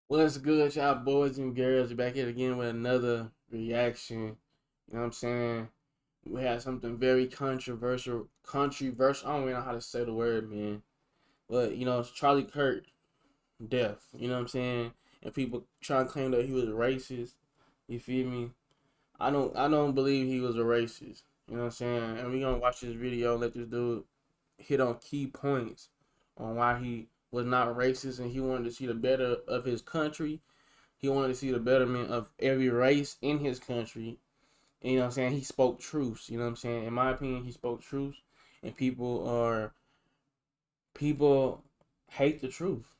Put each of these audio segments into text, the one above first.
What's good, y'all boys and girls? Back here again with another reaction. You know what I'm saying? We had something very controversial. I don't even know how to say the word, man. But it's Charlie Kirk death. You know what I'm saying? And people trying to claim that he was racist. You feel me? I don't believe he was a racist. You know what I'm saying? And we gonna watch this video and let this dude hit on key points on why he was not racist and he wanted to see the better of his country. He wanted to see the betterment of every race in his country. And you know what I'm saying? He spoke truths. You know what I'm saying? In my opinion, he spoke truths. And people hate the truth.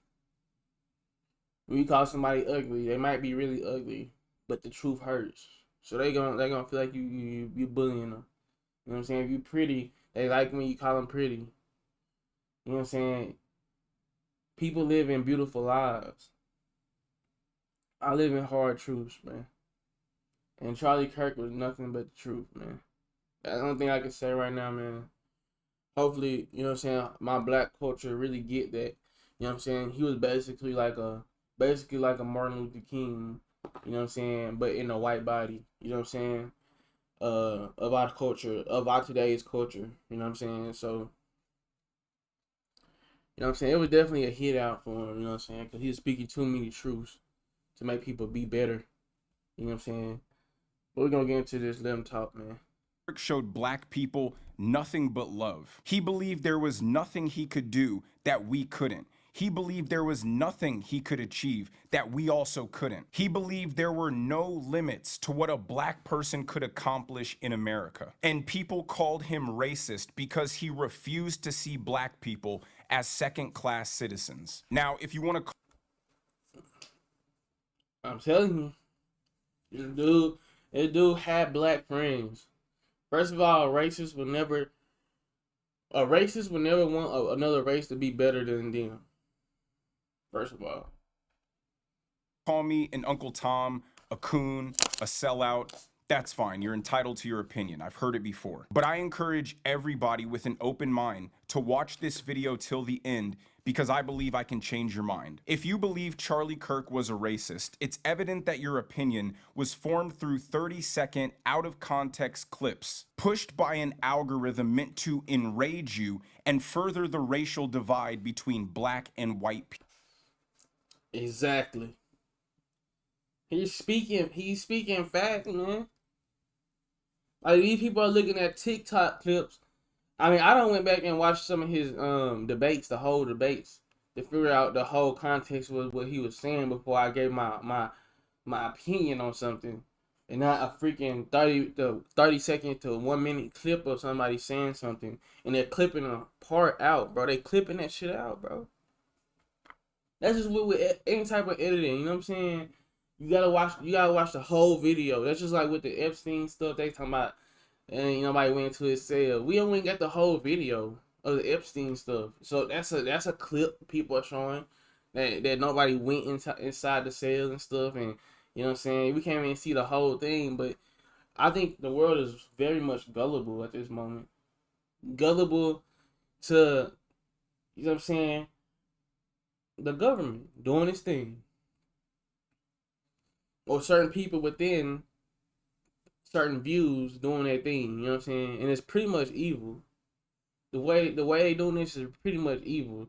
When you call somebody ugly, they might be really ugly, but the truth hurts. So they gonna feel like you bullying them. You know what I'm saying? If you pretty, they like when you call them pretty. You know what I'm saying? People live in beautiful lives. I live in hard truths, man. And Charlie Kirk was nothing but the truth, man. That's the only thing I can say right now, man. Hopefully, you know what I'm saying, my black culture really get that. You know what I'm saying? He was basically like a Martin Luther King, you know what I'm saying, but in a white body. You know what I'm saying? Of our culture, of our today's culture. You know what I'm saying? So, you know what I'm saying? It was definitely a hit out for him, you know what I'm saying? Because he was speaking too many truths to make people be better. You know what I'm saying? But we're going to get into this. Let him talk, man. Showed black people nothing but love. He believed there was nothing he could do that we couldn't. He believed there was nothing he could achieve that we also couldn't. He believed there were no limits to what a black person could accomplish in America. And people called him racist because he refused to see black people as second-class citizens. Now, if you want to I'm telling you, this dude had black friends. First of all, a racist would never want another race to be better than them. First of all, call me an Uncle Tom, a coon, a sellout, that's fine. You're entitled to your opinion. I've heard it before. But I encourage everybody with an open mind to watch this video till the end because I believe I can change your mind. If you believe Charlie Kirk was a racist, it's evident that your opinion was formed through 30-second out of context clips pushed by an algorithm meant to enrage you and further the racial divide between black and white people. exactly. He's speaking fact, man. Like these people are looking at TikTok clips. I mean, I don't went back and watched some of his debates, the whole debates, to figure out the whole context was what he was saying before I gave my opinion on something, and not a freaking 30 second to 1 minute clip of somebody saying something, and they're clipping a part out, bro. They clipping that shit out, bro. That's just what with any type of editing. You know what I'm saying? You gotta watch the whole video. That's just like with the Epstein stuff they talking about, and nobody went into his cell. We only got the whole video of the Epstein stuff. So that's a clip people are showing that nobody went inside the cell and stuff, and you know what I'm saying. We can't even see the whole thing, but I think the world is very much gullible at this moment. Gullible to, you know what I'm saying, the government doing its thing, or certain people within certain views doing their thing. You know what I'm saying? And it's pretty much evil. The way they doing this is pretty much evil.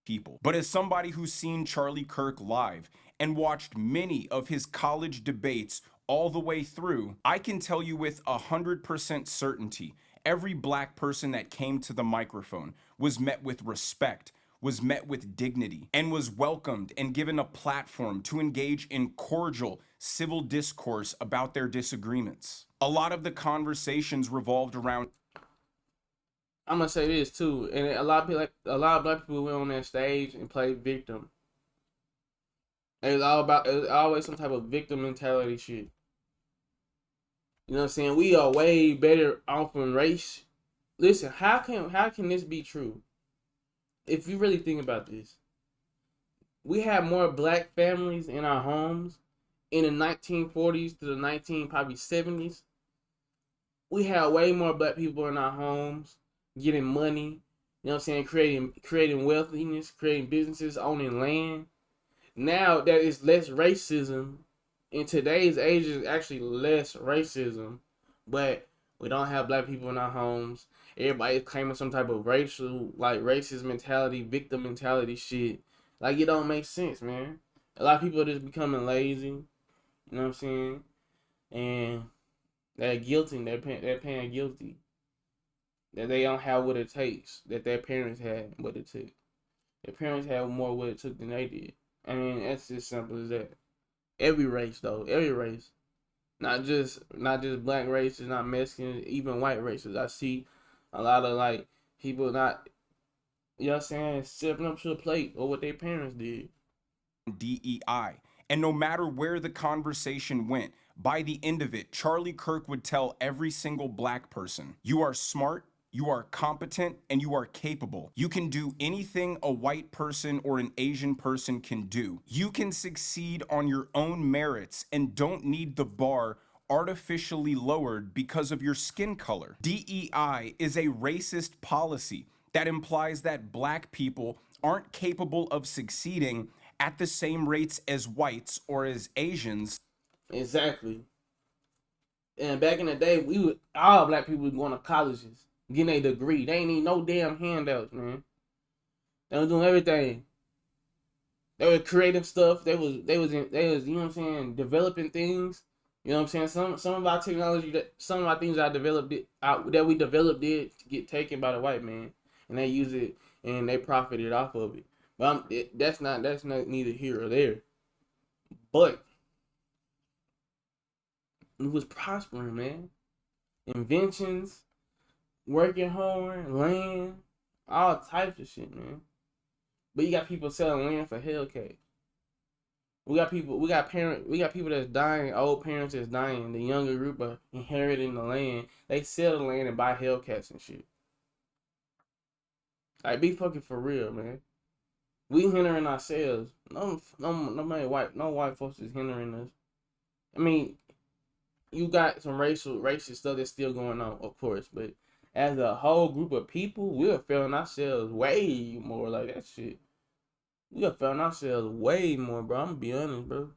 People. But as somebody who's seen Charlie Kirk live and watched many of his college debates all the way through, I can tell you with 100% certainty, every black person that came to the microphone was met with respect, was met with dignity, and was welcomed and given a platform to engage in cordial civil discourse about their disagreements. A lot of the conversations revolved around I'm gonna say this too, and a lot of people, like a lot of black people, went on that stage and played victim. It was always some type of victim mentality shit. You know what I'm saying? We are way better off in race. Listen, how can this be true? If you really think about this, we have more black families in our homes in the 1940s to the 19 probably 70s. We had way more black people in our homes getting money. You know what I'm saying? Creating wealthiness, creating businesses, owning land. Now there is less racism. In today's age, is actually less racism, but we don't have black people in our homes. Everybody's claiming some type of racial, like racist mentality, victim mentality shit. Like it don't make sense, man. A lot of people are just becoming lazy. You know what I'm saying? And they're guilty. They're paying guilty. That they don't have what it takes. That their parents had what it took. Their parents had more what it took than they did. I mean, that's just simple as that. Every race though, every race. Not just black races, not Mexican, even white races. I see a lot of like people not, you know what I'm saying, stepping up to the plate or what their parents did. DEI. And no matter where the conversation went, by the end of it, Charlie Kirk would tell every single black person, you are smart, you are competent, and you are capable. You can do anything a white person or an Asian person can do. You can succeed on your own merits and don't need the bar artificially lowered because of your skin color. DEI is a racist policy that implies that black people aren't capable of succeeding at the same rates as whites or as Asians. Exactly. And back in the day, all black people was going to colleges, getting a degree. They ain't need no damn handouts, man. They was doing everything. They were creating stuff. They was you know what I'm saying, developing things. You know what I'm saying? Some of our technology, some of our things that we developed did get taken by the white man, and they use it and they profited off of it. But that's not neither here or there. But it was prospering, man. Inventions, working hard, land, all types of shit, man. But you got people selling land for Hellcat. We got people that's dying, old parents that's dying. The younger group are inheriting the land. They sell the land and buy Hellcats and shit. Like, be fucking for real, man. We hindering ourselves. No white folks is hindering us. I mean, you got some racist stuff that's still going on, of course, but as a whole group of people, we are feeling ourselves way more like that shit. We are feeling ourselves way more, bro. I'm gonna be honest, bro.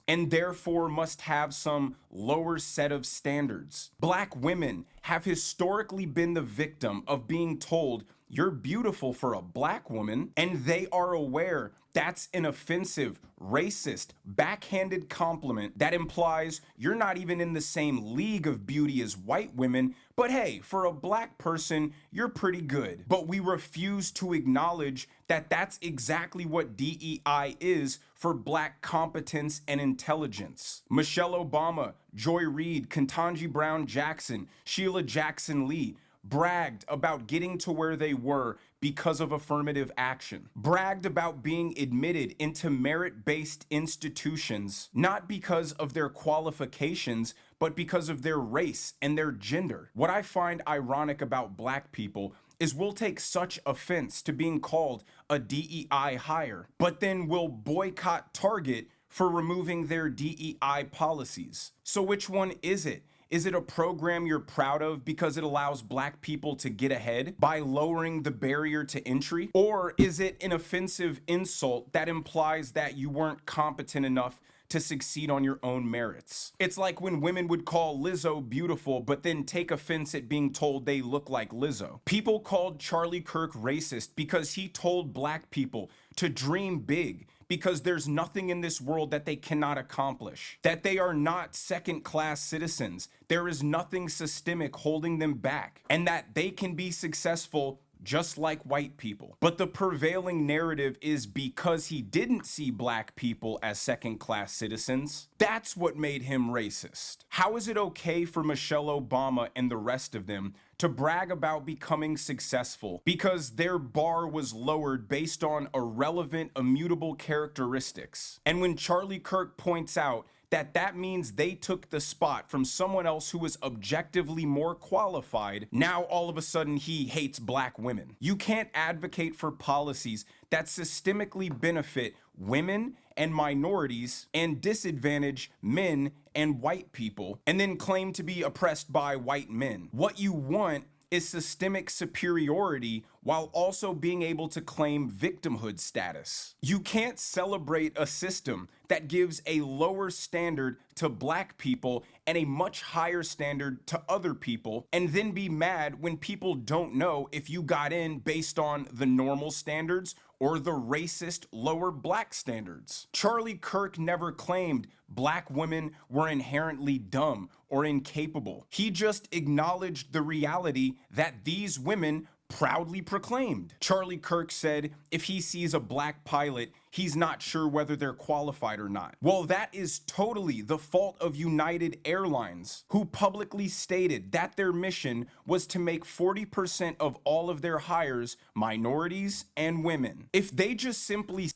And therefore must have some lower set of standards. Black women have historically been the victim of being told, you're beautiful for a black woman, and they are aware that's an offensive, racist, backhanded compliment that implies you're not even in the same league of beauty as white women, but hey, for a black person, you're pretty good. But we refuse to acknowledge that that's exactly what DEI is for black competence and intelligence. Michelle Obama, Joy Reid, Ketanji Brown Jackson, Sheila Jackson Lee bragged about getting to where they were because of affirmative action, bragged about being admitted into merit-based institutions, not because of their qualifications, but because of their race and their gender. What I find ironic about black people is we'll take such offense to being called a DEI hire, but then we'll boycott Target for removing their DEI policies. So which one is it? Is it a program you're proud of because it allows black people to get ahead by lowering the barrier to entry? Or is it an offensive insult that implies that you weren't competent enough to succeed on your own merits? It's like when women would call Lizzo beautiful, but then take offense at being told they look like Lizzo. People called Charlie Kirk racist because he told black people to dream big, because there's nothing in this world that they cannot accomplish, that they are not second-class citizens, there is nothing systemic holding them back, and that they can be successful just like white people. But the prevailing narrative is because he didn't see black people as second-class citizens, that's what made him racist. How is it okay for Michelle Obama and the rest of them to brag about becoming successful because their bar was lowered based on irrelevant, immutable characteristics? And when Charlie Kirk points out that means they took the spot from someone else who was objectively more qualified, now all of a sudden he hates black women. You can't advocate for policies that systemically benefit women and minorities and disadvantage men and white people and then claim to be oppressed by white men. What you want is systemic superiority while also being able to claim victimhood status. You can't celebrate a system that gives a lower standard to black people and a much higher standard to other people, and then be mad when people don't know if you got in based on the normal standards or the racist lower black standards. Charlie Kirk never claimed black women were inherently dumb or incapable. He just acknowledged the reality that these women proudly proclaimed. Charlie Kirk said if he sees a black pilot, he's not sure whether they're qualified or not. Well, that is totally the fault of United Airlines, who publicly stated that their mission was to make 40% of all of their hires minorities and women. If they just simply...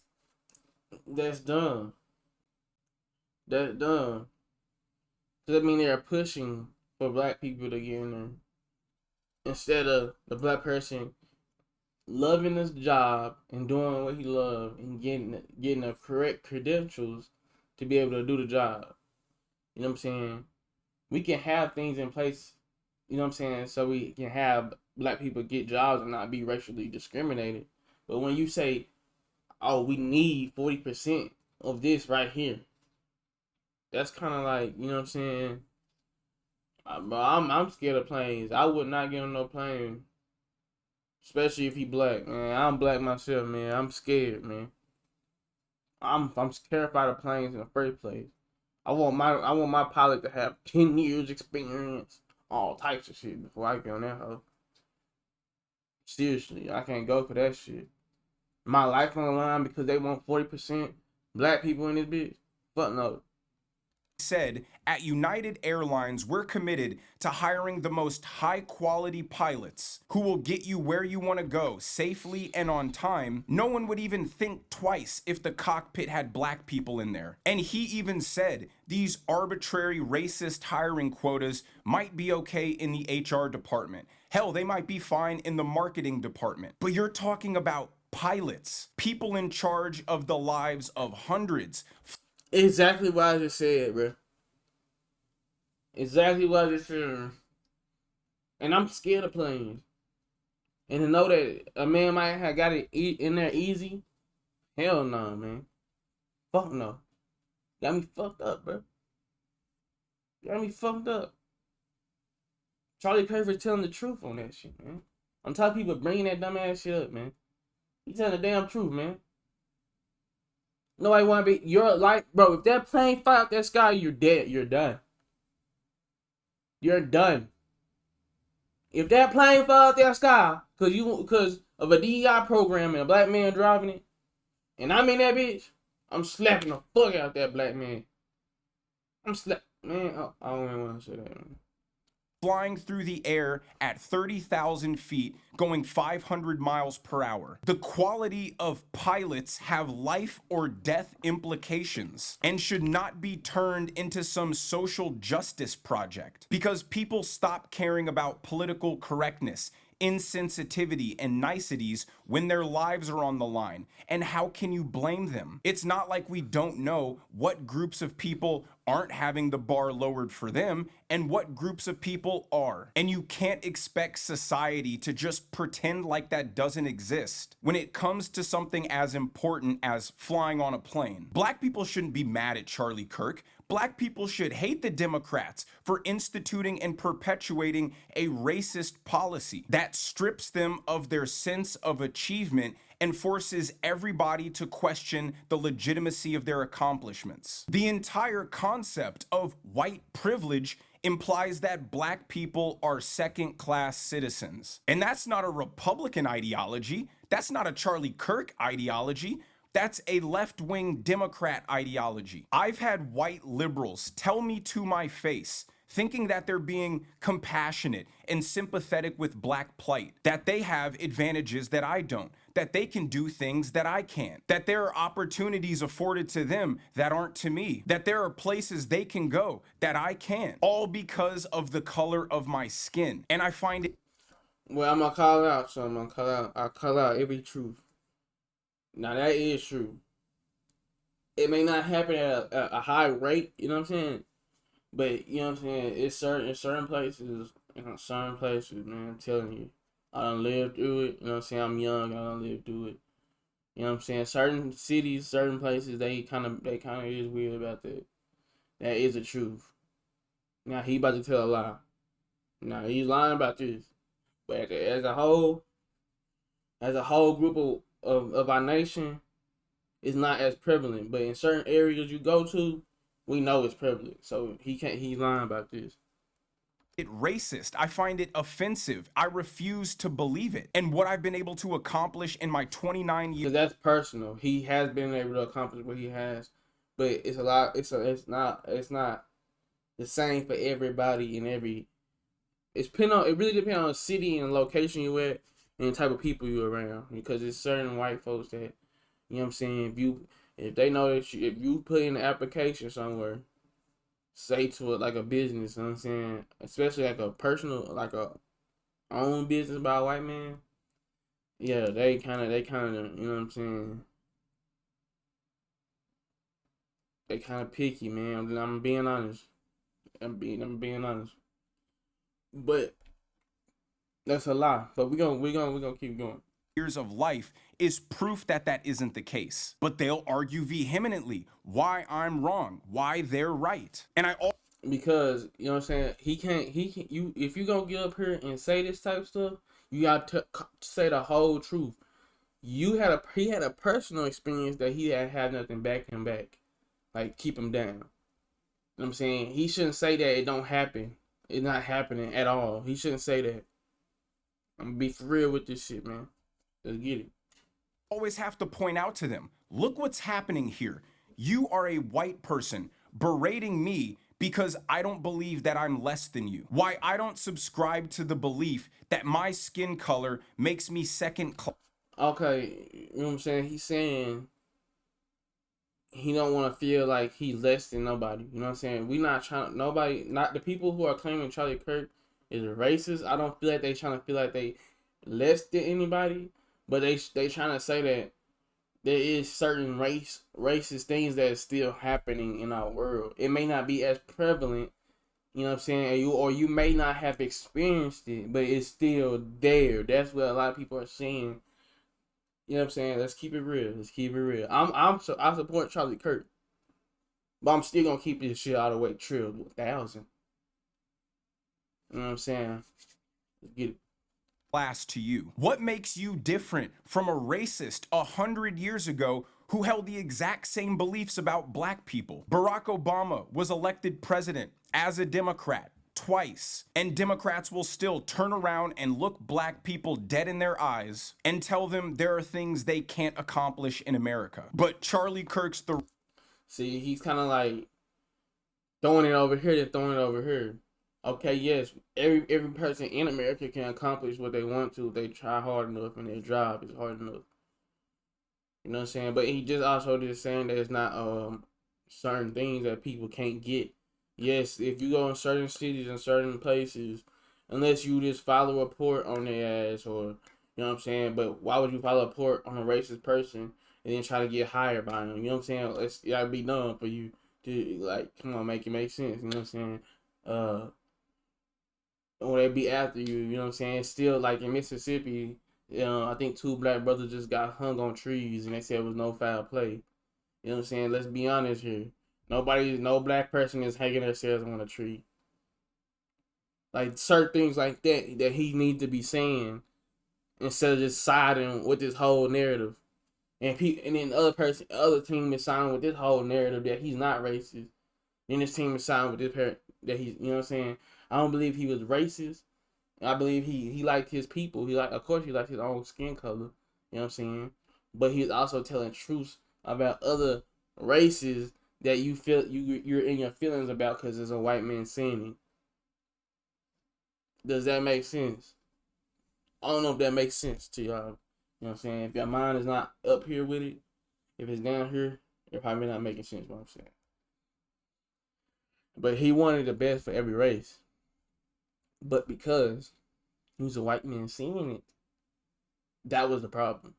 That's dumb. That's dumb. Does that mean they're pushing for black people to get in there? Instead of the black person loving his job and doing what he loves and getting the correct credentials to be able to do the job. You know what I'm saying? We can have things in place, you know what I'm saying, so we can have black people get jobs and not be racially discriminated. But when you say, oh, we need 40% of this right here, that's kind of like, you know what I'm saying? Bro, I'm scared of planes. I would not get on no plane, especially if he black, man. I'm black myself, man. I'm scared, man. I'm terrified of planes in the first place. I want my pilot to have 10 years experience, all types of shit before I get on that hoe. Seriously, I can't go for that shit. My life on the line because they want 40% black people in this bitch. Fuck no. Said, at United Airlines, we're committed to hiring the most high quality pilots who will get you where you want to go safely and on time. No one would even think twice if the cockpit had black people in there. And he even said these arbitrary racist hiring quotas might be okay in the HR department. Hell, they might be fine in the marketing department. But you're talking about pilots, people in charge of the lives of hundreds. Exactly what I just said, bro. Exactly what I just said. And I'm scared of planes. And to know that a man might have got it in there easy, hell no, man. Fuck no. Got me fucked up, bro. Got me fucked up. Charlie Kirk for telling the truth on that shit, man. I'm tired of people bringing that dumb ass shit up, man. He telling the damn truth, man. Nobody want to be your life, bro. If that plane fly out that sky, you're dead. You're done. You're done. If that plane fly out that sky, because of a DEI program and a black man driving it, and I'm in that bitch, I'm slapping the fuck out that black man. Man. I don't even want to say that, man. Flying through the air at 30,000 feet, going 500 miles per hour. The quality of pilots have life or death implications and should not be turned into some social justice project because people stop caring about political correctness, insensitivity, and niceties when their lives are on the line. And how can you blame them? It's not like we don't know what groups of people aren't having the bar lowered for them and what groups of people are. And you can't expect society to just pretend like that doesn't exist when it comes to something as important as flying on a plane. Black people shouldn't be mad at Charlie Kirk. Black people should hate the Democrats for instituting and perpetuating a racist policy that strips them of their sense of achievement and forces everybody to question the legitimacy of their accomplishments. The entire concept of white privilege implies that black people are second-class citizens. And that's not a Republican ideology. That's not a Charlie Kirk ideology. That's a left-wing Democrat ideology. I've had white liberals tell me to my face, thinking that they're being compassionate and sympathetic with black plight, that they have advantages that I don't, that they can do things that I can't, that there are opportunities afforded to them that aren't to me, that there are places they can go that I can't, all because of the color of my skin. And I find it... Well, I'm gonna call out, so I'm gonna call out. I call out every truth. Now that is true. It may not happen at a high rate, you know what I'm saying? But you know what I'm saying? It's certain places in certain places, man. I'm telling you, I done lived through it. You know what I'm saying? I'm young. I done lived through it. You know what I'm saying? Certain cities, certain places, they kind of is weird about that. That is the truth. Now he about to tell a lie. Now he's lying about this. But as a whole group of our nation, it's not as prevalent. But in certain areas you go to, we know it's prevalent. So he's lying about this. it racist. I find it offensive. I refuse to believe it. And what I've been able to accomplish in my 29 years. Because that's personal. He has been able to accomplish what he has. But it's a lot it's not the same for everybody in every it really depends on the city and the location you at and the type of people you around. Because it's certain white folks that, you know what I'm saying, if they know that if you put in an application somewhere, say to it like a business, you know what I'm saying, especially like a personal, like a own business by a white man, yeah, they kinda, you know what I'm saying, they kinda picky, man. I'm being honest. I'm being honest. But that's a lie. But we gonna keep going. Years of life is proof that that isn't the case. But they'll argue vehemently why I'm wrong, why they're right. And I Because you know what I'm saying, he can you if you gonna get up here and say this type of stuff, you got to say the whole truth. He had a personal experience that he had nothing back him back, like keep him down. You know what I'm saying, he shouldn't say that it don't happen. It's not happening at all. He shouldn't say that. I'm gonna be for real with this shit, man. Let's get it. always have to point out to them, look what's happening here. You are a white person berating me because I don't believe that I'm less than you. Why I don't subscribe to the belief that my skin color makes me second class. Okay, you know what I'm saying? He's saying he don't want to feel like he's less than nobody. You know what I'm saying? We not trying nobody, not the people who are claiming Charlie Kirk is racist. I don't feel like they trying to feel like they less than anybody, but they trying to say that there is certain racist things that is still happening in our world. It may not be as prevalent, you know what I'm saying, or you may not have experienced it, but it's still there. That's what a lot of people are saying. You know what I'm saying? Let's keep it real. Let's keep it real. I support Charlie Kirk, but I'm still gonna keep this shit out of the way. Trill 1,000. You know what I'm saying? Let's get it. Class to you. What makes you different from a racist 100 years ago who held the exact same beliefs about black people? Barack Obama was elected president as a Democrat twice, and Democrats will still turn around and look black people dead in their eyes and tell them there are things they can't accomplish in America. But Charlie Kirk's the See, he's kind of like throwing it over here, then throwing it over here. Okay, yes, every person in America can accomplish what they want to if they try hard enough and their job is hard enough. You know what I'm saying? But he just also just saying that it's not certain things that people can't get. Yes, if you go in certain cities and certain places, unless you just follow a report on their ass, or you know what I'm saying. But why would you follow a report on a racist person and then try to get hired by them? You know what I'm saying? It's gotta be done for you to, like, come on, make it make sense. You know what I'm saying? Uh, or they be after you. You know what I'm saying? It's still like in Mississippi. I think two black brothers just got hung on trees, and they said it was no foul play. You know what I'm saying? Let's be honest here. No black person is hanging themselves on a tree. Like certain things like that he needs to be saying instead of just siding with this whole narrative. And then the other team is siding with this whole narrative that he's not racist. Then this team is siding with this parent that he's, you know what I'm saying? I don't believe he was racist. I believe he liked his people. Of course he liked his own skin color. You know what I'm saying? But he's also telling truths about other races that you feel you're in your feelings about because there's a white man saying it. Does that make sense? I don't know if that makes sense to y'all. You know what I'm saying? If your mind is not up here with it, if it's down here, it probably not making sense what I'm saying. But he wanted the best for every race. But because he was a white man saying it, that was the problem.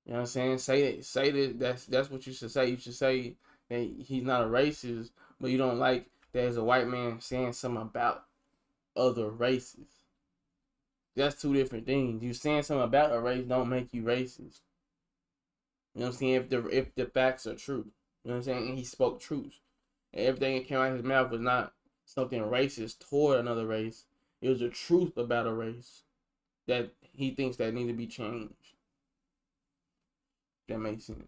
You know what I'm saying? Say that that's what you should say. You should say that he's not a racist, but you don't like there's a white man saying something about other races. That's two different things. You saying something about a race don't make you racist. You know what I'm saying? If the facts are true. You know what I'm saying? And he spoke truth. And everything that came out of his mouth was not something racist toward another race. It was the truth about a race that he thinks that need to be changed. That makes sense.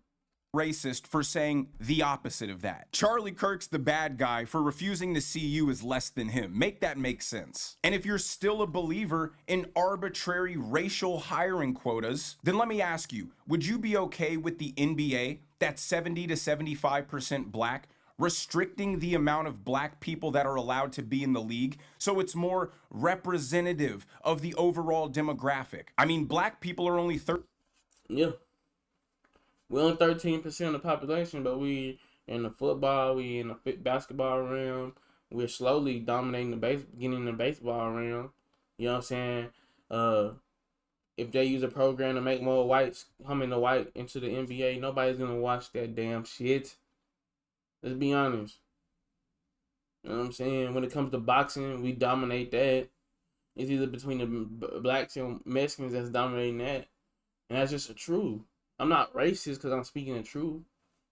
Racist for saying the opposite of that. Charlie Kirk's the bad guy for refusing to see you as less than him. Make that make sense. And if you're still a believer in arbitrary racial hiring quotas, then let me ask you, would you be okay with the NBA that's 70 to 75% black restricting the amount of black people that are allowed to be in the league so it's more representative of the overall demographic? I mean, black people are only Yeah. We're only 13% of the population, but we in the football, we in the basketball realm. We're slowly dominating getting in the baseball realm. You know what I'm saying? If they use a program to make more whites come into white into the NBA, nobody's gonna watch that damn shit. Let's be honest. You know what I'm saying? When it comes to boxing, we dominate that. It's either between the blacks and Mexicans that's dominating that, and that's just the truth. I'm not racist because I'm speaking the truth.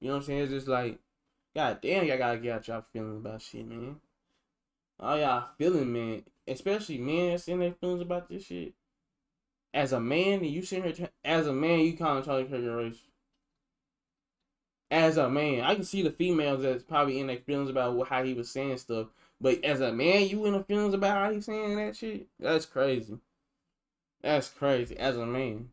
You know what I'm saying? It's just like, god damn, y'all gotta get out y'all feelings about shit, man. All y'all feeling, man. Especially men that's in their feelings about this shit. As a man, and you sitting here, as a man, you calling Charlie Kirk a race. As a man, I can see the females that's probably in their feelings about how he was saying stuff. But as a man, you in the feelings about how he's saying that shit? That's crazy. That's crazy. As a man.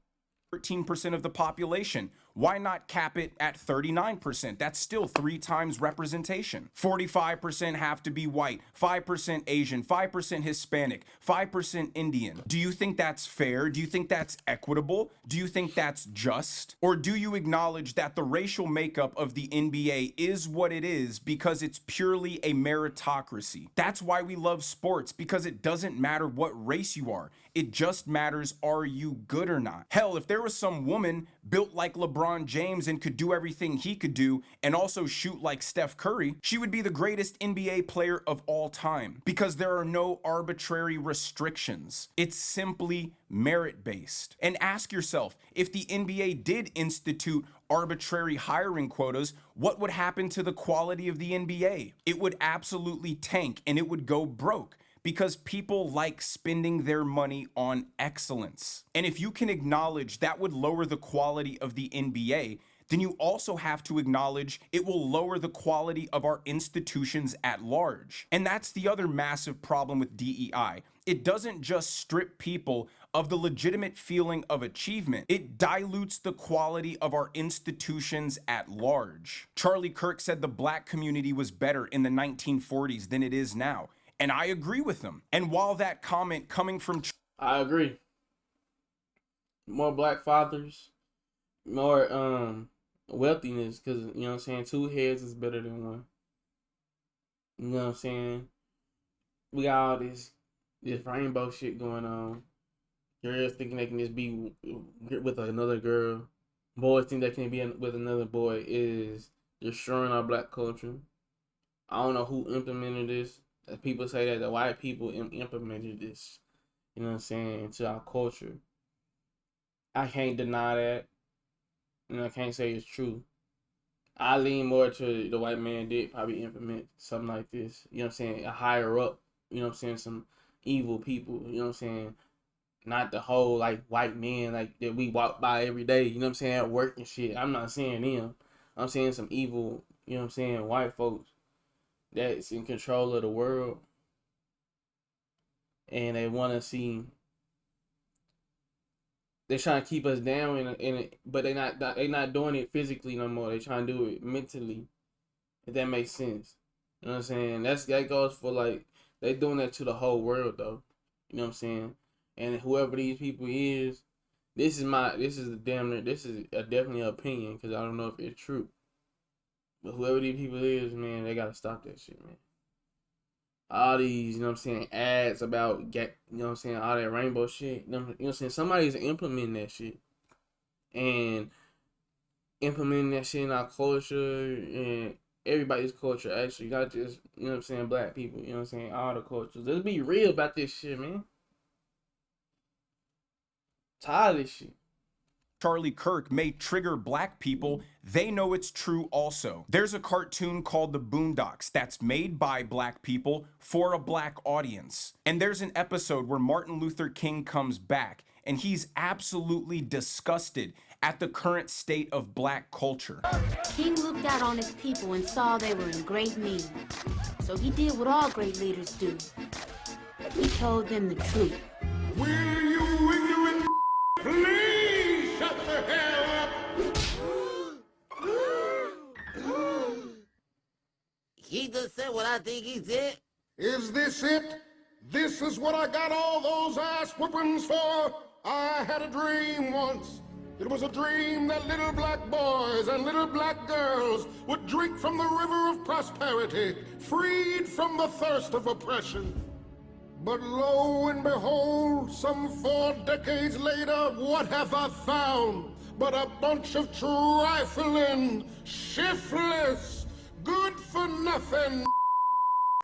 13% of the population. Why not cap it at 39%? That's still 3 times representation. 45% have to be white, 5% Asian, 5% Hispanic, 5% Indian. Do you think that's fair? Do you think that's equitable? Do you think that's just? Or do you acknowledge that the racial makeup of the NBA is what it is because it's purely a meritocracy? That's why we love sports, because it doesn't matter what race you are. It just matters, are you good or not? Hell, if there was some woman built like LeBron James and could do everything he could do and also shoot like Steph Curry, she would be the greatest NBA player of all time because there are no arbitrary restrictions. It's simply merit-based. And ask yourself, if the NBA did institute arbitrary hiring quotas, what would happen to the quality of the NBA? It would absolutely tank and it would go broke, because people like spending their money on excellence. And if you can acknowledge that would lower the quality of the NBA, then you also have to acknowledge it will lower the quality of our institutions at large. And that's the other massive problem with DEI. It doesn't just strip people of the legitimate feeling of achievement, it dilutes the quality of our institutions at large. Charlie Kirk said the black community was better in the 1940s than it is now. And I agree with them. And while that comment coming from I agree. More black fathers, more wealthiness, because you know what I'm saying, 2 heads is better than 1. You know what I'm saying? We got all this rainbow shit going on. Girls thinking they can just be with another girl. Boys think they can be with another boy. Is destroying our black culture. I don't know who implemented this. People say that the white people implemented this, you know what I'm saying, into our culture. I can't deny that, and I can't say it's true. I lean more to the white man did probably implement something like this, you know what I'm saying, a higher up, you know what I'm saying, some evil people, you know what I'm saying, not the whole like white men like that we walk by every day, you know what I'm saying, at work and shit. I'm not saying them. I'm saying some evil, you know what I'm saying, white folks that's in control of the world, and they want to see. They're trying to keep us down in it, but they not doing it physically no more. They trying to do it mentally. If that makes sense, you know what I'm saying. That goes for like they doing that to the whole world though. You know what I'm saying. And whoever these people is, this is definitely an opinion because I don't know if it's true. But whoever these people is, man, they gotta stop that shit, man. All these, you know what I'm saying, ads about you know what I'm saying, all that rainbow shit. You know what I'm saying? Somebody's implementing that shit. And implementing that shit in our culture and everybody's culture, actually, not just, you know what I'm saying, black people, you know what I'm saying, all the cultures. Let's be real about this shit, man. Tired of this shit. Charlie Kirk may trigger black people, they know it's true also. There's a cartoon called The Boondocks that's made by black people for a black audience. And there's an episode where Martin Luther King comes back and he's absolutely disgusted at the current state of black culture. King looked out on his people and saw they were in great need. So he did what all great leaders do. He told them the truth. Will you ignorant please shut the hell up? He just said what I think he said. Is this it? This is what I got all those ass whoopings for? I had a dream once. It was a dream that little black boys and little black girls would drink from the river of prosperity, freed from the thirst of oppression. But lo and behold, some 4 decades later, what have I found but a bunch of trifling, shiftless, good-for-nothing.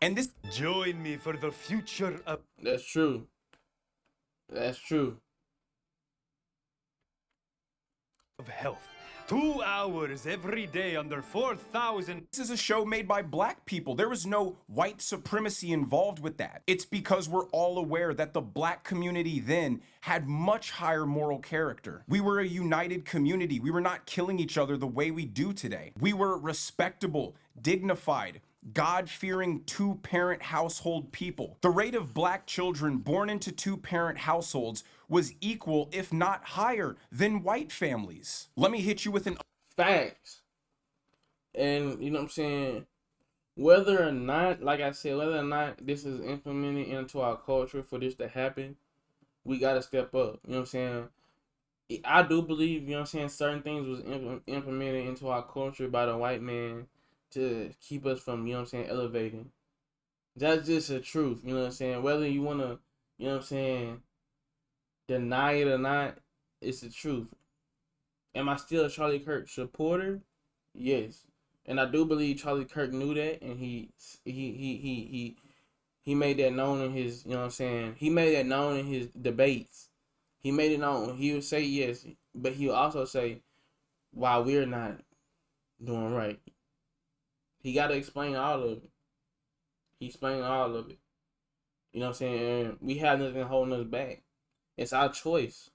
And this Join me for the future of... That's true. That's true. of health. 2 hours every day under 4,000. is a show made by black people. There was no white supremacy involved with that. It's because we're all aware that the black community then had much higher moral character. We were a united community. We were not killing each other the way we do today. We were respectable, dignified, God-fearing 2-parent household people. The rate of black children born into 2-parent households was equal, if not higher, than white families. Let me hit you with an Facts. And, you know what I'm saying, whether or not, like I said, whether or not this is implemented into our culture for this to happen, we got to step up. You know what I'm saying? I do believe, you know what I'm saying, certain things was implemented into our culture by the white man to keep us from, you know what I'm saying, elevating. That's just the truth, you know what I'm saying? Whether you want to, you know what I'm saying, deny it or not, it's the truth. Am I still a Charlie Kirk supporter? Yes. And I do believe Charlie Kirk knew that, and he made that known in his, you know what I'm saying, he made that known in his debates. He made it known. He would say yes, but he would also say why we're not doing right. He got to explain all of it. He explained all of it. You know what I'm saying? And we have nothing holding us back. It's our choice.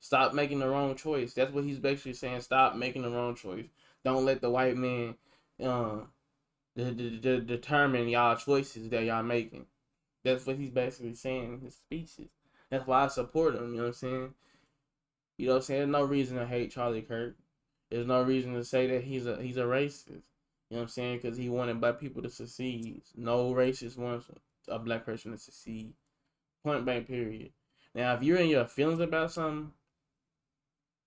Stop making the wrong choice. That's what he's basically saying. Stop making the wrong choice. Don't let the white man determine y'all choices that y'all making. That's what he's basically saying in his speeches. That's why I support him. You know what I'm saying? You know what I'm saying? There's no reason to hate Charlie Kirk. There's no reason to say that he's a racist. You know what I'm saying? Because he wanted black people to succeed. No racist wants a black person to succeed. Point blank, period. Now, if you're in your feelings about something,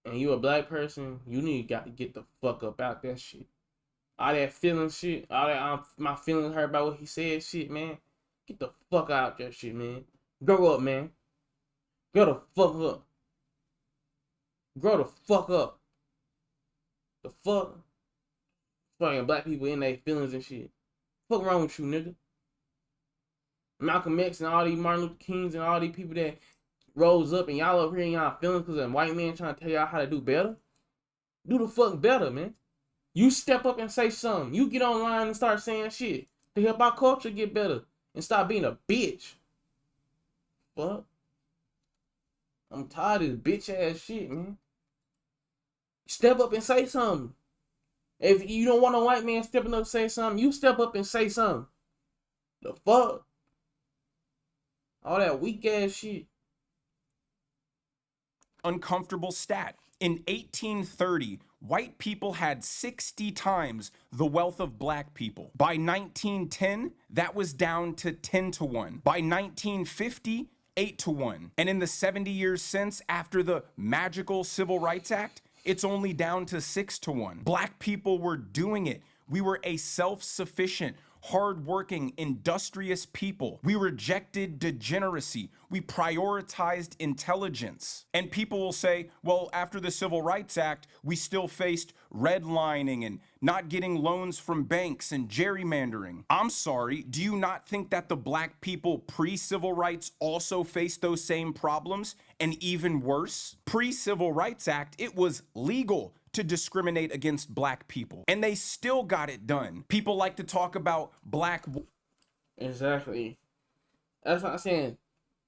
and you a black person, you need to get the fuck up out that shit. All that feeling shit, all that my feelings hurt about what he said shit, man. Get the fuck out that shit, man. Grow up, man. Grow the fuck up. Grow the fuck up. The fuck? Fucking black people in their feelings and shit. Fuck wrong with you, nigga? Malcolm X and all these Martin Luther Kings and all these people that rose up and y'all over here in y'all feelings because a white man trying to tell y'all how to do better. Do the fuck better, man. You step up and say something. You get online and start saying shit to help our culture get better and stop being a bitch. Fuck. I'm tired of this bitch ass shit, man. Step up and say something. If you don't want a white man stepping up and say something, you step up and say something. The fuck? All that weak ass shit. uncomfortable stat. In 1830, white people had 60 times the wealth of black people. By 1910, that was down to 10 to 1. By 1950, 8 to 1. And in the 70 years since, after the magical Civil Rights Act, it's only down to 6 to 1. Black people were doing it. We were a self-sufficient, hardworking, industrious people. We rejected degeneracy. We prioritized intelligence. And people will say, well, after the Civil Rights Act, we still faced redlining and not getting loans from banks and gerrymandering. I'm sorry, do you not think that the black people pre-civil rights also faced those same problems, and even worse? Pre-Civil Rights Act, it was legal to discriminate against black people, and they still got it done. People like to talk about black. Exactly. That's what I'm saying.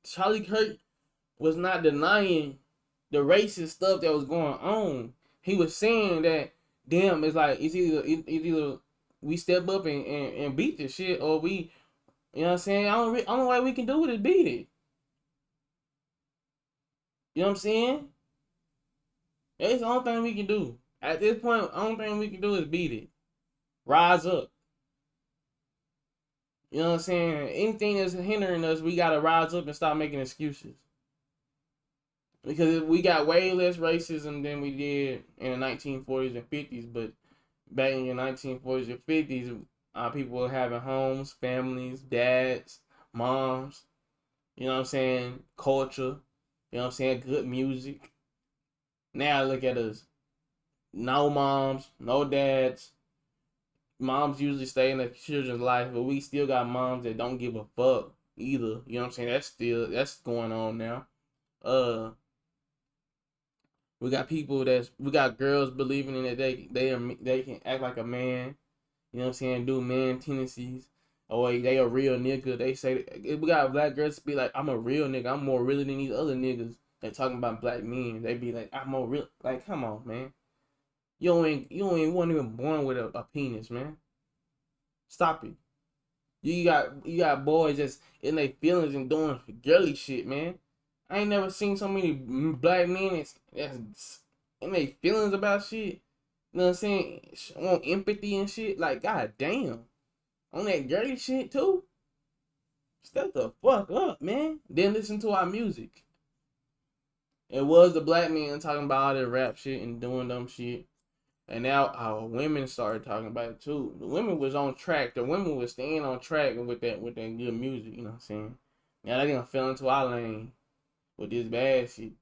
Charlie Kirk was not denying the racist stuff that was going on. He was saying that, damn, it's like it's either we step up and beat this shit, or we, you know what I'm saying? Only way we can do it is beat it. You know what I'm saying? That's the only thing we can do. At this point, the only thing we can do is beat it. Rise up. You know what I'm saying? Anything that's hindering us, we gotta rise up and stop making excuses. Because we got way less racism than we did in the 1940s and 50s, but back in the 1940s and 50s, people were having homes, families, dads, moms, you know what I'm saying, culture, you know what I'm saying, good music. Now look at us. No moms, no dads. Moms usually stay in their children's life, but we still got moms that don't give a fuck either. You know what I'm saying? That's going on now. We got girls believing in that they can act like a man. You know what I'm saying? Do man tendencies. Or they a real nigga. They say we got black girls be like, I'm a real nigga. I'm more real than these other niggas. They talking about black men. They be like, I'm more real. Like, come on, man. You ain't wasn't even born with a penis, man. Stop it. You got boys just in their feelings and doing girly shit, man. I ain't never seen so many black men that's in their feelings about shit. You know what I'm saying? On empathy and shit. Like, god damn. On that girly shit too. Step the fuck up, man. Then listen to our music. It was the black men talking about all that rap shit and doing dumb shit. And now our women started talking about it too. The women was on track. The women was staying on track with that good music, you know what I'm saying? Now they done fell into our lane with this bad shit. You know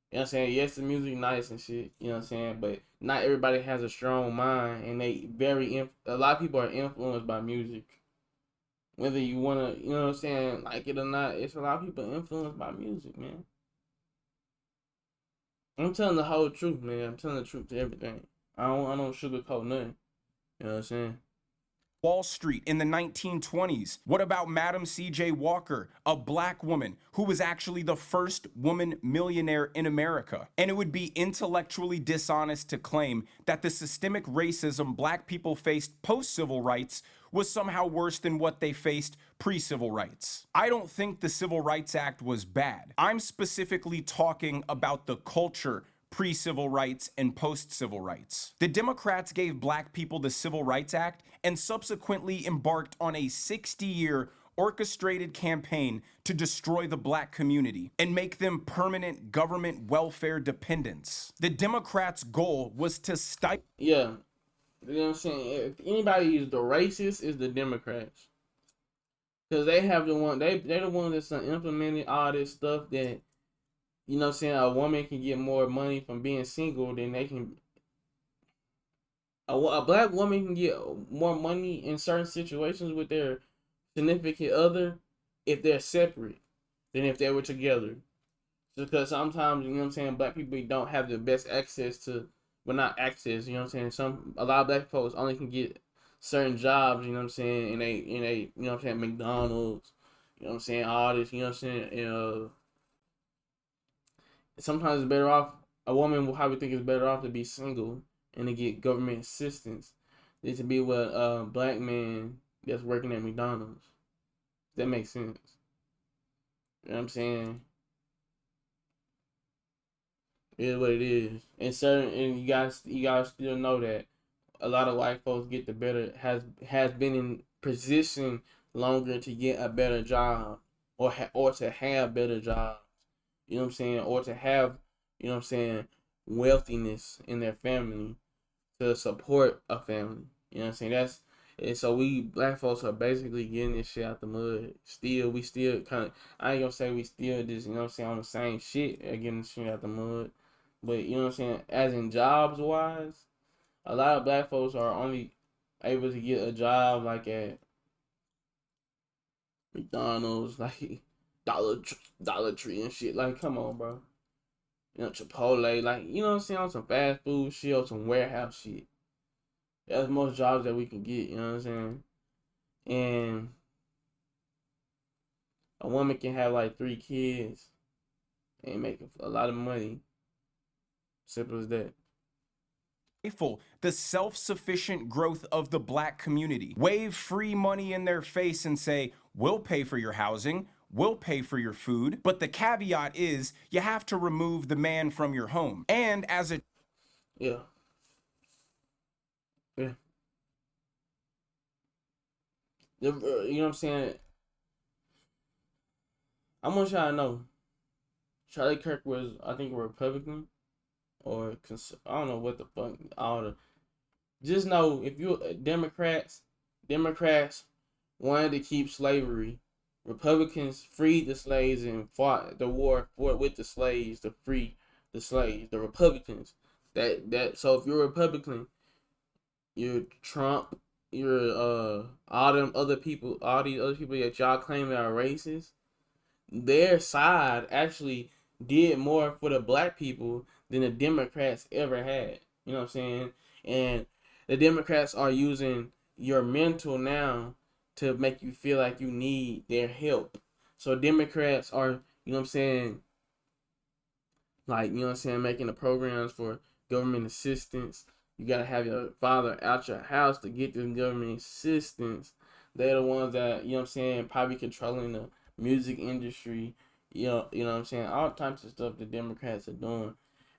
what I'm saying? Yes, the music nice and shit, you know what I'm saying? But not everybody has a strong mind, and a lot of people are influenced by music. Whether you wanna, you know what I'm saying, like it or not, it's a lot of people influenced by music, man. I'm telling the whole truth, man. I'm telling the truth to everything. I don't sugarcoat nothing. You know what I'm saying? Wall Street in the 1920s? What about Madam C.J. Walker, a black woman who was actually the first woman millionaire in America? And it would be intellectually dishonest to claim that the systemic racism black people faced post-civil rights was somehow worse than what they faced pre-civil rights. I don't think the Civil Rights Act was bad. I'm specifically talking about the culture pre-civil rights and post-civil rights. The Democrats gave black people the Civil Rights Act and subsequently embarked on a 60-year orchestrated campaign to destroy the black community and make them permanent government welfare dependents. The Democrats' goal was to stifle. Yeah. You know what I'm saying? If anybody is the racist, is the Democrats. Because they have they're the one that's implementing all this stuff that, you know what I'm saying, a woman can get more money from being single than they can. A black woman can get more money in certain situations with their significant other if they're separate than if they were together. Just because sometimes, you know what I'm saying, black people don't have the best access to, well, not access, you know what I'm saying, a lot of black folks only can get certain jobs, you know what I'm saying, in a you know what I'm saying, McDonald's, you know what I'm saying, all this, you know what I'm saying, sometimes it's better off, a woman will probably think it's better off to be single and to get government assistance than to be with a black man that's working at McDonald's. That makes sense. You know what I'm saying? It is what it is. And you guys still know that a lot of white folks get the better, has been in position longer to get a better job or to have better jobs. You know what I'm saying? Or to have, you know what I'm saying, wealthiness in their family to support a family. You know what I'm saying? And so we black folks are basically getting this shit out the mud. We still kind of, I ain't gonna say we still just, you know what I'm saying, on the same shit and getting the shit out the mud. But, you know what I'm saying, as in jobs wise, a lot of black folks are only able to get a job like at McDonald's, like Dollar Tree and shit. Like, come on, bro. You know, Chipotle, like, you know what I'm saying, on some fast food shit or some warehouse shit. That's most jobs that we can get, you know what I'm saying? And a woman can have like 3 kids and make a lot of money. Simple as that. The self-sufficient growth of the black community. Wave free money in their face and say, we'll pay for your housing, we'll pay for your food, but the caveat is you have to remove the man from your home. And as a Yeah. Yeah. You know what I'm saying? I want y'all to know, Charlie Kirk was, I think, a Republican or I don't know what the fuck. All the just know if you Democrats wanted to keep slavery. Republicans freed the slaves and fought the war with the slaves to free the slaves. The Republicans so if you're a Republican, you're Trump, you're all these other people that y'all claim that are racist. Their side actually did more for the black people than the Democrats ever had. You know what I'm saying? And the Democrats are using your mental now to make you feel like you need their help. So Democrats are, you know what I'm saying, like, you know what I'm saying, making the programs for government assistance. You gotta have your father out your house to get this government assistance. They're the ones that, you know what I'm saying, probably controlling the music industry. You know what I'm saying? All types of stuff the Democrats are doing.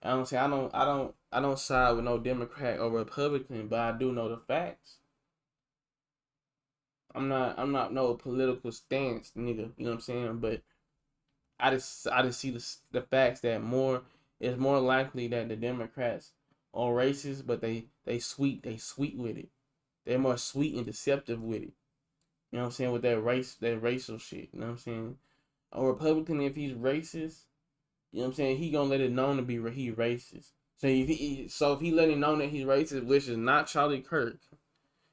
I don't side with no Democrat or Republican, but I do know the facts. I'm not no political stance nigga, you know what I'm saying? But I just see the facts that it's more likely that the Democrats are racist, but they sweet with it. They're more sweet and deceptive with it. You know what I'm saying? With that racial shit. You know what I'm saying? A Republican, if he's racist, you know what I'm saying, he gonna let it known to be he racist. So if he let it known that he's racist, which is not Charlie Kirk,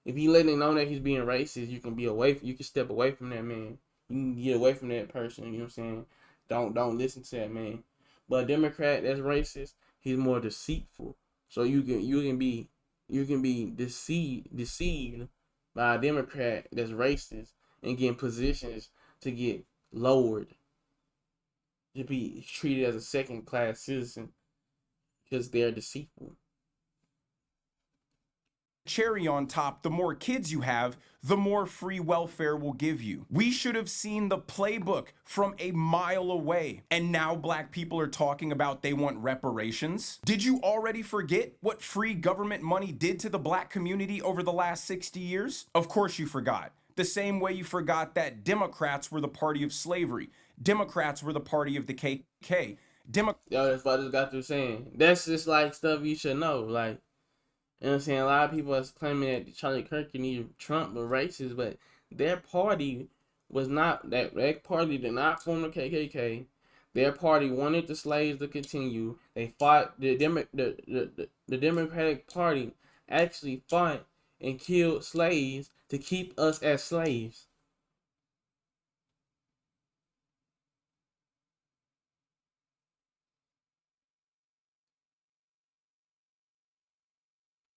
if he letting it known that he's being racist, you can step away from that man. You can get away from that person. You know what I'm saying? Don't listen to that man. But a Democrat that's racist, he's more deceitful. So you can be deceived by a Democrat that's racist and get in positions to get lowered, to be treated as a second class citizen because they're deceitful. cherry on top, the more kids you have, the more free welfare will give you. We should have seen the playbook from a mile away. And now black people are talking about they want reparations. Did you already forget what free government money did to the black community over the last 60 years? Of course you forgot. The same way you forgot that Democrats were the party of slavery. Democrats were the party of the KKK. Yo, that's what I just got through saying. That's just like stuff you should know. Like, you know what I'm saying? A lot of people are claiming that Charlie Kirk and even Trump were racist, but their party was not, that party did not form the KKK. Their party wanted the slaves to continue. They fought, the Democratic Party actually fought and killed slaves to keep us as slaves.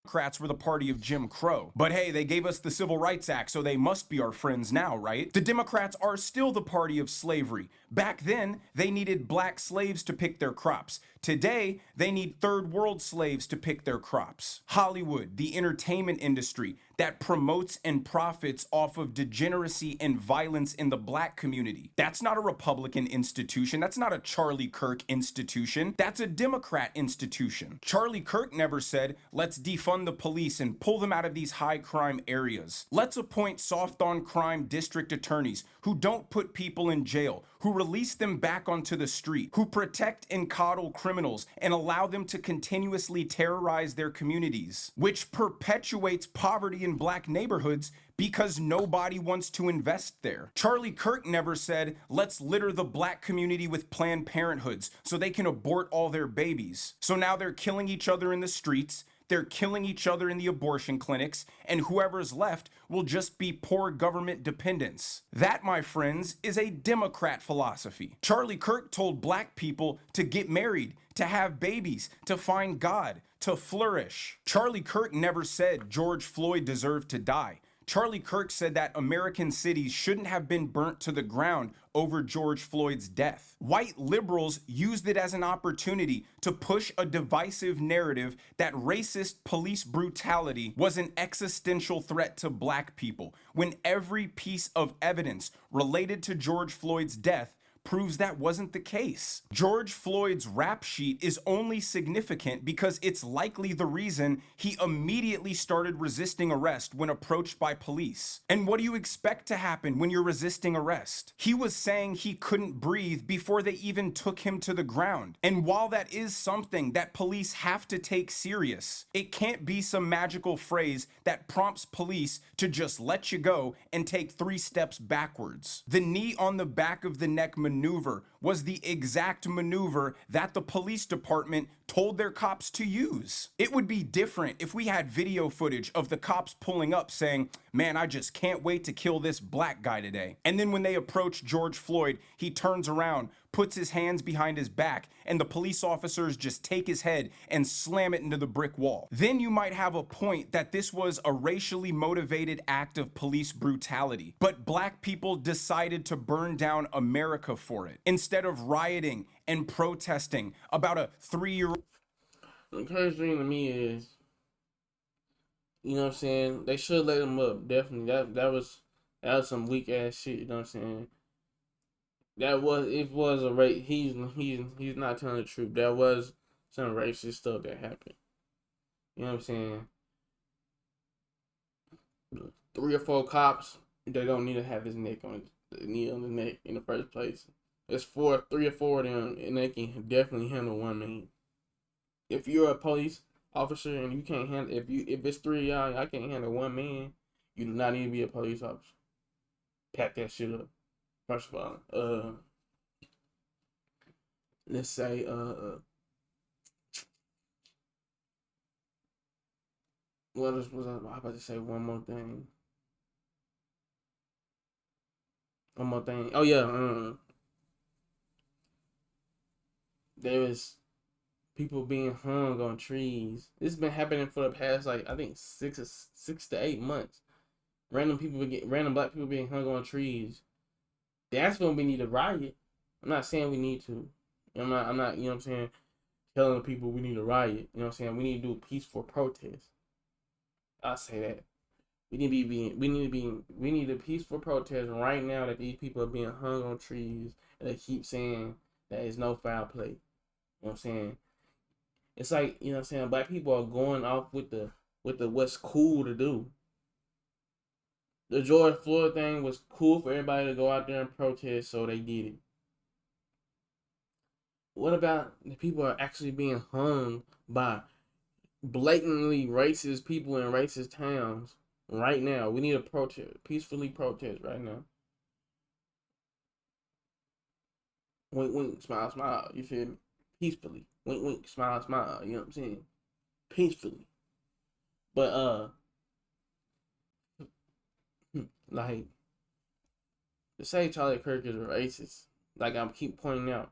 Democrats were the party of Jim Crow. But hey, they gave us the Civil Rights Act, so they must be our friends now, right? The Democrats are still the party of slavery. Back then, they needed black slaves to pick their crops. Today, they need third world slaves to pick their crops. Hollywood, the entertainment industry that promotes and profits off of degeneracy and violence in the black community. That's not a Republican institution. That's not a Charlie Kirk institution. That's a Democrat institution. Charlie Kirk never said, let's defund the police and pull them out of these high crime areas. Let's appoint soft on crime district attorneys who don't put people in jail, who release them back onto the street, who protect and coddle criminals and allow them to continuously terrorize their communities, which perpetuates poverty in black neighborhoods because nobody wants to invest there. Charlie Kirk never said, let's litter the black community with Planned Parenthoods so they can abort all their babies. So now they're killing each other in the streets, they're killing each other in the abortion clinics, and whoever's left will just be poor government dependents. That, my friends, is a Democrat philosophy. Charlie Kirk told black people to get married, to have babies, to find God, to flourish. Charlie Kirk never said George Floyd deserved to die. Charlie Kirk said that American cities shouldn't have been burnt to the ground over George Floyd's death. White liberals used it as an opportunity to push a divisive narrative that racist police brutality was an existential threat to black people, when every piece of evidence related to George Floyd's death proves that wasn't the case. George Floyd's rap sheet is only significant because it's likely the reason he immediately started resisting arrest when approached by police. And what do you expect to happen when you're resisting arrest? He was saying he couldn't breathe before they even took him to the ground. And while that is something that police have to take serious, it can't be some magical phrase that prompts police to just let you go and take 3 steps backwards. The knee on the back of the neck maneuver was the exact maneuver that the police department told their cops to use. It would be different if we had video footage of the cops pulling up saying, man, I just can't wait to kill this black guy today. And then when they approach George Floyd, he turns around, puts his hands behind his back, and the police officers just take his head and slam it into the brick wall. Then you might have a point that this was a racially motivated act of police brutality, but black people decided to burn down America for it, instead of rioting and protesting about a 3-year-old. The crazy thing to me is, you know what I'm saying, they should let him up, definitely. That was some weak ass shit, you know what I'm saying? It was a rape. He's not telling the truth. That was some racist stuff that happened. You know what I'm saying? 3 or 4 cops, they don't need to have his knee on the neck in the first place. It's 3 or 4 of them, and they can definitely handle one man. If you're a police officer and you can't handle, if it's 3 of y'all, I can't handle one man, you do not need to be a police officer. Pack that shit up. First of all, let's say, what was I about to say? One more thing. Oh yeah, there was people being hung on trees. This has been happening for the past, like, I think 6 to 8 months. Random black people being hung on trees. That's when we need a riot. I'm not saying we need to. I'm not, you know what I'm saying, telling people we need a riot. You know what I'm saying? We need to do a peaceful protest. I say that. We need a peaceful protest right now that these people are being hung on trees and they keep saying that it's no foul play. You know what I'm saying? It's like, you know what I'm saying, black people are going off with the what's cool to do. The George Floyd thing was cool for everybody to go out there and protest, so they did it. What about the people are actually being hung by blatantly racist people in racist towns right now? We need to protest, peacefully protest right now. Wink, wink, smile, smile. You feel me? Peacefully. Wink, wink, smile, smile. You know what I'm saying? Peacefully. But, like, to say Charlie Kirk is a racist, like I keep pointing out,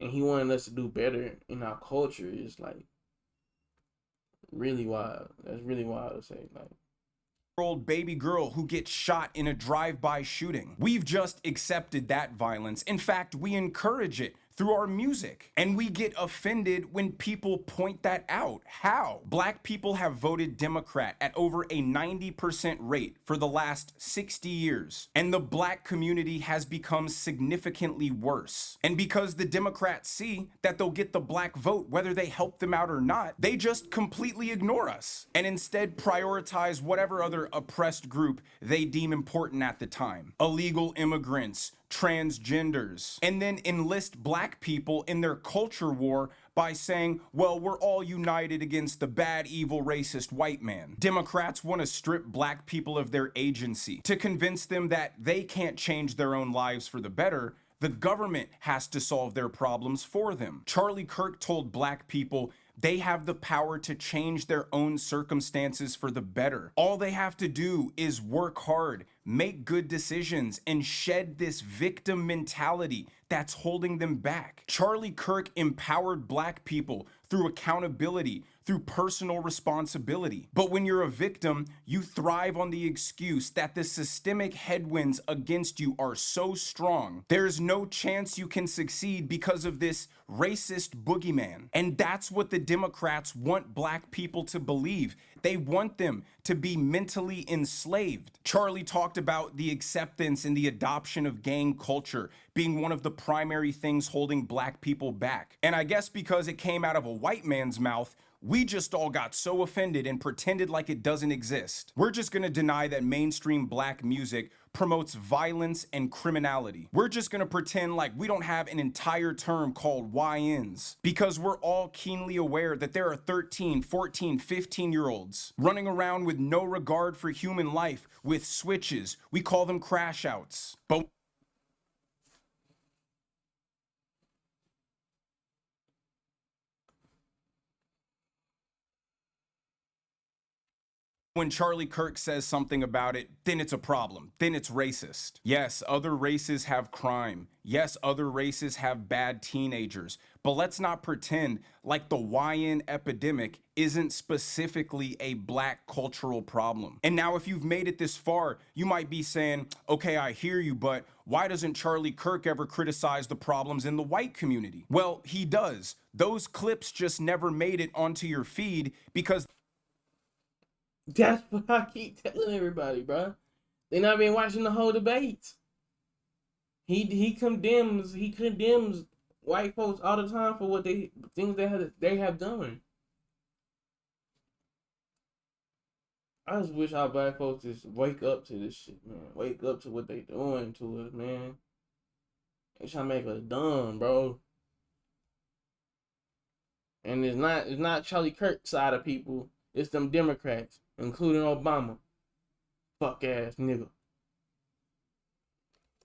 and he wanted us to do better in our culture, is like really wild. That's really wild to say. Like, old baby girl who gets shot in a drive-by shooting. We've just accepted that violence. In fact, we encourage it through our music. And we get offended when people point that out. How? Black people have voted Democrat at over a 90% rate for the last 60 years. And the black community has become significantly worse. And because the Democrats see that they'll get the black vote whether they help them out or not, they just completely ignore us and instead prioritize whatever other oppressed group they deem important at the time. Illegal immigrants, transgenders, and then enlist black people in their culture war by saying, well, we're all united against the bad, evil, racist white man. Democrats want to strip black people of their agency to convince them that they can't change their own lives for the better. The government has to solve their problems for them. Charlie Kirk told black people they have the power to change their own circumstances for the better. All they have to do is work hard, make good decisions, and shed this victim mentality that's holding them back. Charlie Kirk empowered black people through accountability, through personal responsibility. But when you're a victim, you thrive on the excuse that the systemic headwinds against you are so strong, there's no chance you can succeed because of this racist boogeyman. And that's what the Democrats want black people to believe. They want them to be mentally enslaved. Charlie talked about the acceptance and the adoption of gang culture being one of the primary things holding black people back. And I guess because it came out of a white man's mouth, we just all got so offended and pretended like it doesn't exist. We're just gonna deny that mainstream black music promotes violence and criminality. We're just gonna pretend like we don't have an entire term called YNs, because we're all keenly aware that there are 13, 14, 15-year-olds running around with no regard for human life with switches. We call them crash outs. But when Charlie Kirk says something about it, then it's a problem. Then it's racist. Yes, other races have crime. Yes, other races have bad teenagers. But let's not pretend like the YN epidemic isn't specifically a black cultural problem. And now if you've made it this far, you might be saying, okay, I hear you, but why doesn't Charlie Kirk ever criticize the problems in the white community? Well, he does. Those clips just never made it onto your feed because That's what I keep telling everybody, bro. They not been watching the whole debate. He condemns white folks all the time for what they have done. I just wish our black folks just wake up to this shit, man. Wake up to what they doing to us, man. They trying to make us dumb, bro. And it's not Charlie Kirk's side of people. It's them Democrats, including Obama. Fuck ass nigga.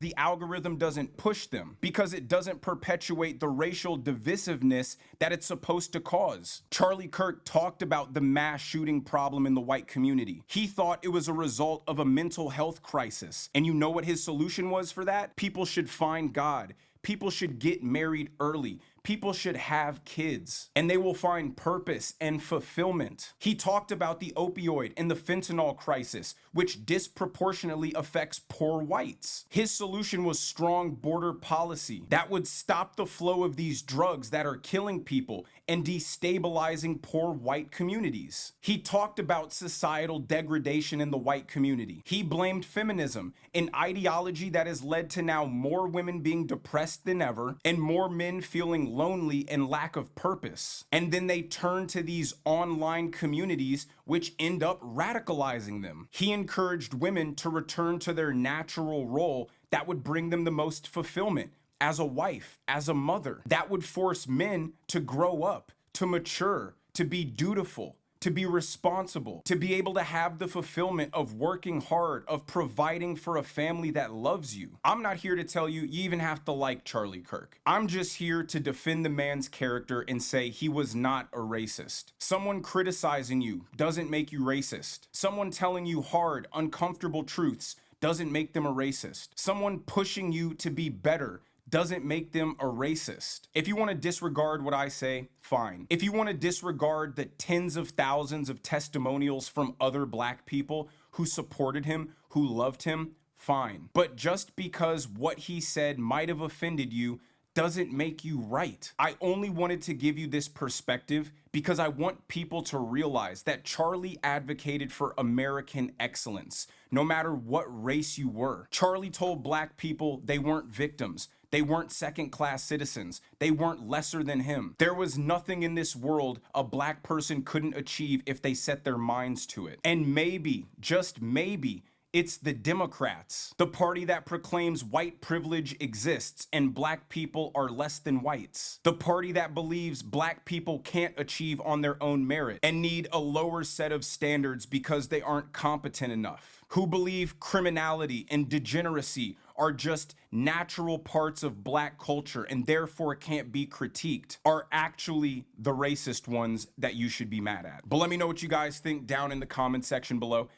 the algorithm doesn't push them because it doesn't perpetuate the racial divisiveness that it's supposed to cause. Charlie Kirk talked about the mass shooting problem in the white community. He thought it was a result of a mental health crisis. And you know what his solution was for that? People should find God. People should get married early. People should have kids, and they will find purpose and fulfillment. He talked about the opioid and the fentanyl crisis, which disproportionately affects poor whites. His solution was strong border policy that would stop the flow of these drugs that are killing people and destabilizing poor white communities. He talked about societal degradation in the white community. He blamed feminism, an ideology that has led to now more women being depressed than ever and more men feeling lonely and lack of purpose. And then they turn to these online communities which end up radicalizing them. He encouraged women to return to their natural role that would bring them the most fulfillment as a wife, as a mother. That would force men to grow up, to mature, to be dutiful, to be responsible, to be able to have the fulfillment of working hard, of providing for a family that loves you. I'm not here to tell you you even have to like Charlie Kirk. I'm just here to defend the man's character and say he was not a racist. Someone criticizing you doesn't make you racist. Someone telling you hard, uncomfortable truths doesn't make them a racist. Someone pushing you to be better doesn't make them a racist. If you want to disregard what I say, fine. If you want to disregard the tens of thousands of testimonials from other black people who supported him, who loved him, fine. But just because what he said might have offended you doesn't make you right. I only wanted to give you this perspective because I want people to realize that Charlie advocated for American excellence, no matter what race you were. Charlie told black people they weren't victims. They weren't second-class citizens. They weren't lesser than him. There was nothing in this world a black person couldn't achieve if they set their minds to it. And maybe, just maybe, It's the Democrats, the party that proclaims white privilege exists and black people are less than whites. The party that believes black people can't achieve on their own merit and need a lower set of standards because they aren't competent enough. Who believe criminality and degeneracy are just natural parts of black culture and therefore can't be critiqued, are actually the racist ones that you should be mad at. But let me know what you guys think down in the comment section below.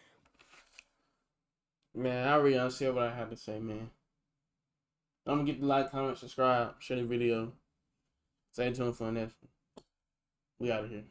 Man, I really understand what I had to say, man. I'm gonna get the like, comment, subscribe, share the video. Stay tuned for the next one. We out of here.